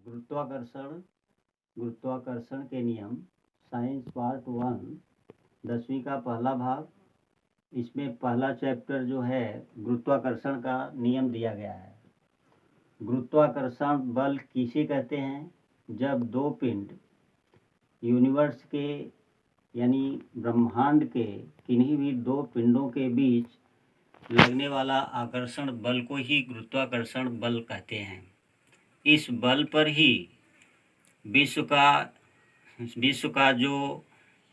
गुरुत्वाकर्षण गुरुत्वाकर्षण के नियम साइंस पार्ट 1 10वीं का पहला भाग। इसमें पहला चैप्टर जो है गुरुत्वाकर्षण का नियम दिया गया है। गुरुत्वाकर्षण बल किसे कहते हैं? जब दो पिंड यूनिवर्स के यानी ब्रह्मांड के किन्हीं भी दो पिंडों के बीच लगने वाला आकर्षण बल को ही गुरुत्वाकर्षण बल कहते हैं। इस बल पर ही विश्व का जो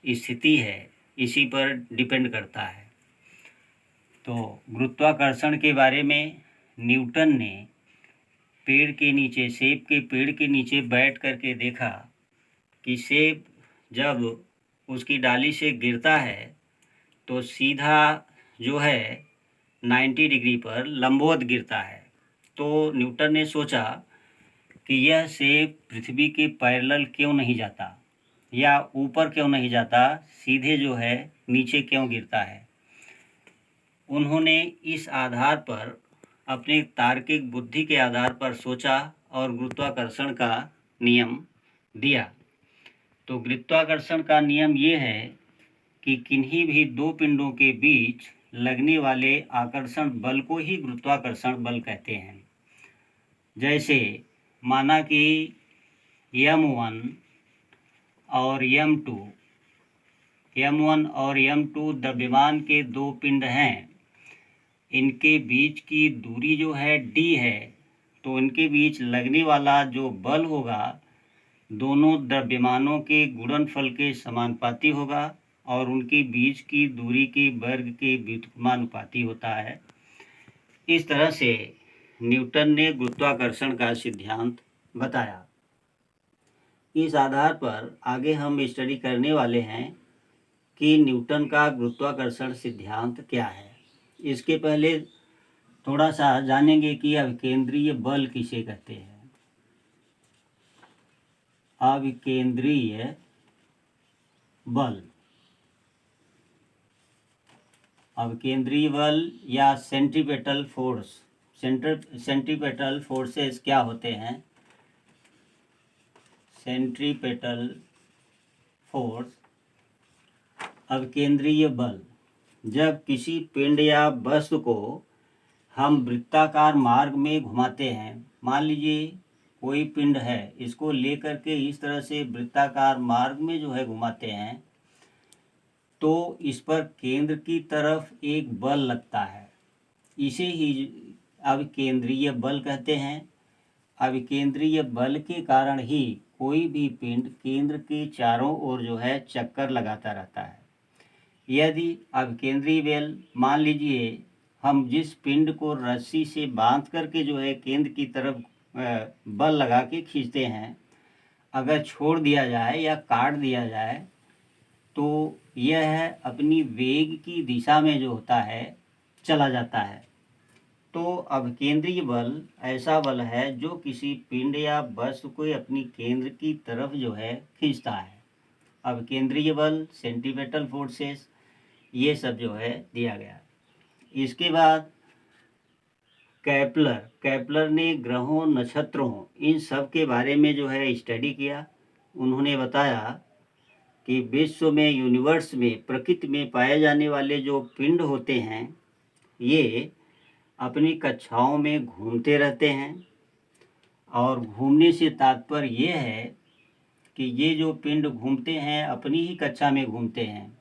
स्थिति है इसी पर डिपेंड करता है। तो गुरुत्वाकर्षण के बारे में न्यूटन ने पेड़ के नीचे सेब के पेड़ के नीचे बैठ करके देखा कि सेब जब उसकी डाली से गिरता है तो सीधा जो है 90 डिग्री पर लंबवत गिरता है। तो न्यूटन ने सोचा कि यह सेब पृथ्वी के पैरेलल क्यों नहीं जाता या ऊपर क्यों नहीं जाता, सीधे जो है नीचे क्यों गिरता है। उन्होंने इस आधार पर अपने तार्किक बुद्धि के आधार पर सोचा और गुरुत्वाकर्षण का नियम दिया। तो गुरुत्वाकर्षण का नियम ये है कि किन्हीं भी दो पिंडों के बीच लगने वाले आकर्षण बल को ही गुरुत्वाकर्षण बल कहते हैं। जैसे माना कि m1 और m2 द्रव्यमान के दो पिंड हैं। इनके बीच की दूरी जो है d है, तो इनके बीच लगने वाला जो बल होगा दोनों द्रव्यमानों के गुणनफल के समानुपाती होगा और उनके बीच की दूरी के वर्ग के व्युत्क्रमानुपाती होता है। इस तरह से न्यूटन ने गुरुत्वाकर्षण का सिद्धांत बताया। इस आधार पर आगे हम स्टडी करने वाले हैं कि न्यूटन का गुरुत्वाकर्षण सिद्धांत क्या है। इसके पहले थोड़ा सा जानेंगे कि अभिकेंद्रीय बल किसे कहते हैं। अभिकेंद्रीय बल या सेंट्रीपेटल फोर्सेस क्या होते हैं? सेंट्रीपेटल फोर्स अभिकेंद्रीय बल। जब किसी पिंड या वस्तु को हम वृत्ताकार मार्ग में घुमाते हैं, मान लीजिए कोई पिंड है, इसको लेकर के इस तरह से वृत्ताकार मार्ग में जो है घुमाते हैं, तो इस पर केंद्र की तरफ एक बल लगता है। इसे ही अभिकेंद्रीय बल कहते हैं। अभिकेंद्रीय बल के कारण ही कोई भी पिंड केंद्र के चारों ओर जो है चक्कर लगाता रहता है। यदि अभिकेंद्रीय बल, मान लीजिए हम जिस पिंड को रस्सी से बांध करके जो है केंद्र की तरफ बल लगा के खींचते हैं, अगर छोड़ दिया जाए या काट दिया जाए तो यह अपनी वेग की दिशा में जो होता है चला जाता है। तो अभिकेंद्रीय बल ऐसा बल है जो किसी पिंड या वस्तु को अपनी केंद्र की तरफ जो है खींचता है। अभिकेंद्रीय बल, सेंट्रीपेटल फोर्सेस, ये सब जो है दिया गया। इसके बाद कैप्लर ने ग्रहों, नक्षत्रों, इन सब के बारे में जो है स्टडी किया। उन्होंने बताया कि विश्व में, यूनिवर्स में, प्रकृति में पाए जाने वाले जो पिंड होते हैं ये अपनी कक्षाओं में घूमते रहते हैं। और घूमने से तात्पर्य ये है कि ये जो पिंड घूमते हैं अपनी ही कक्षा में घूमते हैं।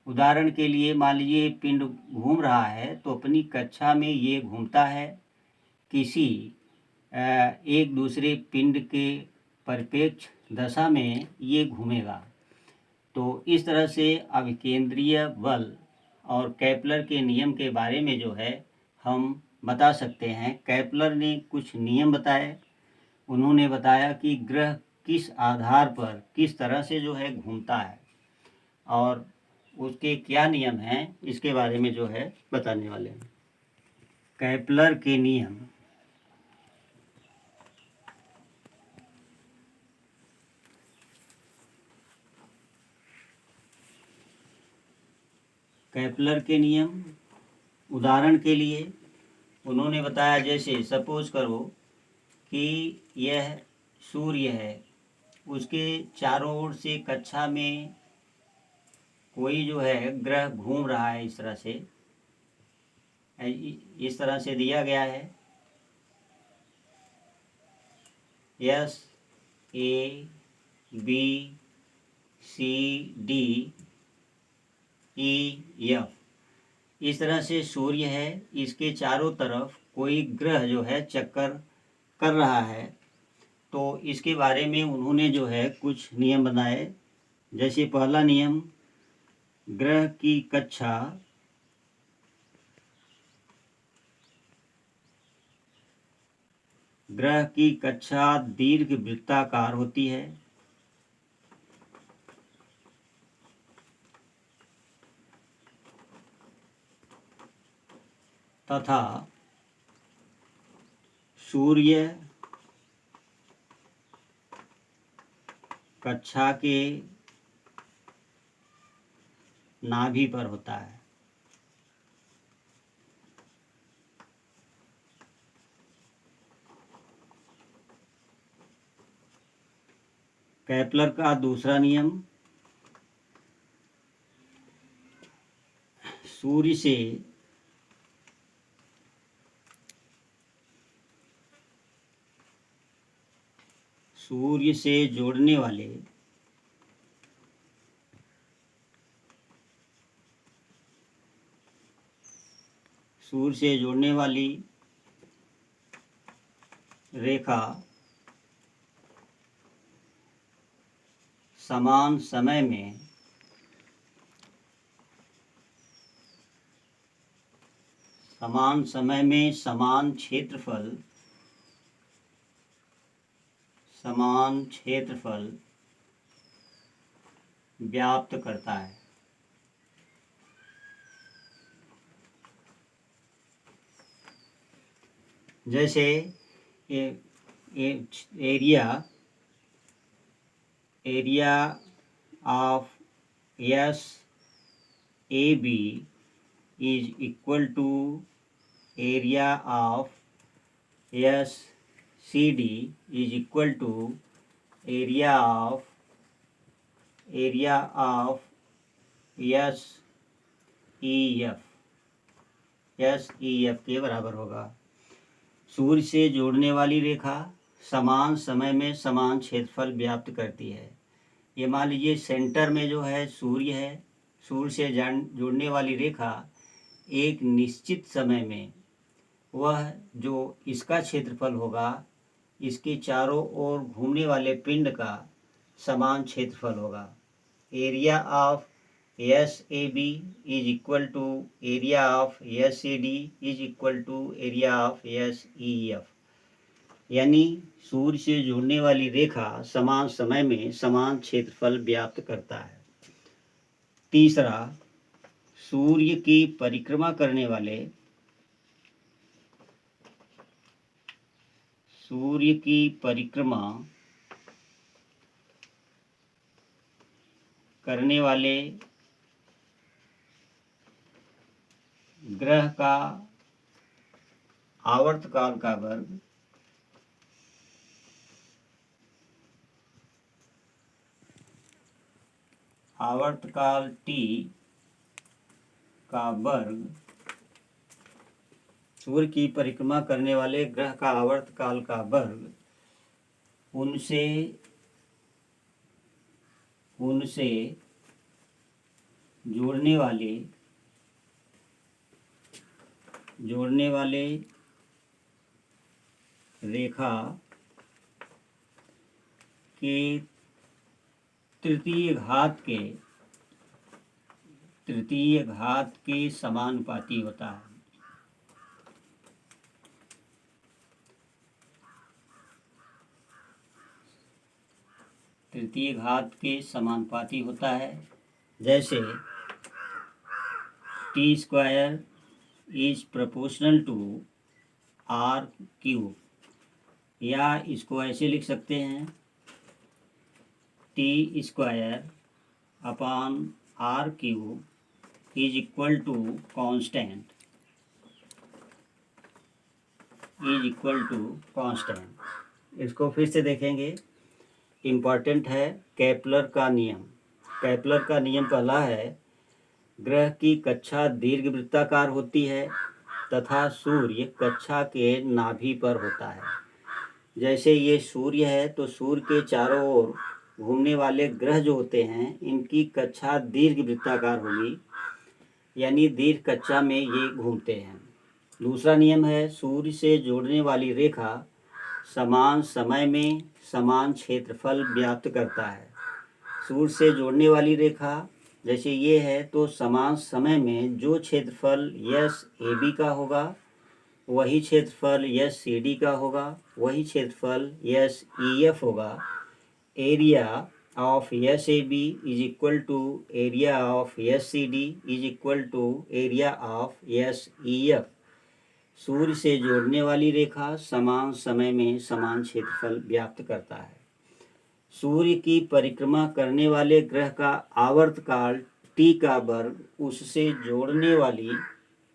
उदाहरण के लिए मान लीजिए पिंड घूम रहा है तो अपनी कक्षा में ये घूमता है, किसी एक दूसरे पिंड के परिपेक्ष दशा में ये घूमेगा। तो इस तरह से अभिकेंद्रीय बल और कैप्लर के नियम के बारे में जो है हम बता सकते हैं। कैप्लर ने कुछ नियम बताए। उन्होंने बताया कि ग्रह किस आधार पर किस तरह से जो है घूमता है और उसके क्या नियम हैं, इसके बारे में जो है बताने वाले हैं। कैप्लर के नियम। कैप्लर के नियम उदाहरण के लिए उन्होंने बताया, जैसे सपोज करो कि यह सूर्य है उसके चारों ओर से कक्षा में कोई जो है ग्रह घूम रहा है, इस तरह से, इस तरह से दिया गया है। S, A, B, C, D, E, F, इस तरह से सूर्य है, इसके चारों तरफ कोई ग्रह जो है चक्कर कर रहा है। तो इसके बारे में उन्होंने जो है कुछ नियम बनाए। जैसे पहला नियम, ग्रह की कक्षा दीर्घ वृत्ताकार होती है तथा सूर्य कक्षा के नाभि पर होता है। केपलर का दूसरा नियम, सूर्य से जोड़ने वाले वाली रेखा समान समय में समान क्षेत्रफल व्याप्त करता है। जैसे area of S A B is equal to area of S C D is equal to area of S E F के बराबर होगा। सूर्य से जोड़ने वाली रेखा समान समय में समान क्षेत्रफल व्याप्त करती है। ये मान लीजिए सेंटर में जो है सूर्य है, सूर्य से जोड़ने वाली रेखा एक निश्चित समय में वह जो इसका क्षेत्रफल होगा इसके चारों ओर घूमने वाले पिंड का समान क्षेत्रफल होगा। Area of S A B is equal to area of S C D is equal to area of S E F. यानी सूर्य से जुड़ने वाली रेखा समान समय में समान क्षेत्रफल व्याप्त करता है। तीसरा, सूर्य की परिक्रमा करने वाले ग्रह का आवर्तकाल का वर्ग आवर्तकाल T का वर्ग, सूर्य की परिक्रमा करने वाले ग्रह का आवर्तकाल का वर्ग उनसे जोड़ने वाले रेखा के तृतीय घात के समानुपाती होता है। तृतीय घात के समानुपाती होता है। जैसे T square is proportional to R cube, या इसको ऐसे लिख सकते हैं, T square upon R cube is equal to constant इसको फिर से देखेंगे। इम्पॉर्टेंट है केपलर का नियम। केपलर का नियम पहला है, ग्रह की कक्षा दीर्घवृत्ताकार होती है तथा सूर्य कक्षा के नाभि पर होता है। जैसे ये सूर्य है तो सूर्य के चारों ओर घूमने वाले ग्रह जो होते हैं इनकी कक्षा दीर्घवृत्ताकार होगी, यानी दीर्घ कक्षा में ये घूमते हैं। दूसरा नियम है, सूर्य से जोड़ने वाली रेखा समान समय में समान क्षेत्रफल व्याप्त करता है। सूर्य से जोड़ने वाली रेखा जैसे ये है तो समान समय में जो क्षेत्रफल यस ए बी का होगा वही क्षेत्रफल यस सी डी का होगा, वही क्षेत्रफल यस ई एफ होगा। Area of S A B is equal to area of S C D is equal to area of S E F. सूर्य से जोड़ने वाली रेखा समान समय में समान क्षेत्रफल व्याप्त करता है। सूर्य की परिक्रमा करने वाले ग्रह का आवर्तकाल टी का वर्ग उससे जोड़ने वाली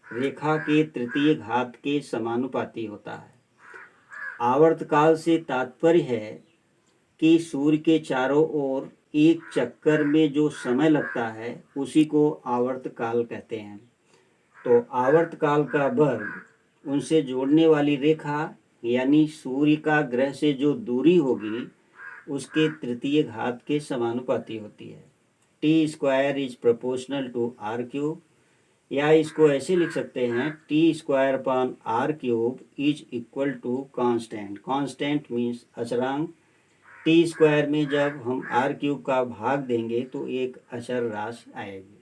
रेखा के तृतीय घात के समानुपाती होता है। आवर्तकाल से तात्पर्य है कि सूर्य के चारों ओर एक चक्कर में जो समय लगता है उसी को आवर्तकाल कहते हैं। तो आवर्तकाल का वर्ग उनसे जोड़ने वाली रेखा यानी सूर्य का ग्रह से जो दूरी होगी उसके तृतीय घात के समानुपाती होती है। T square is proportional to R cube, या इसको ऐसे लिख सकते हैं, T square upon R cube is equal to constant. Constant means अचरांक। टी स्क्वायर में जब हम आर क्यूब का भाग देंगे तो एक अचर राशि आएगी।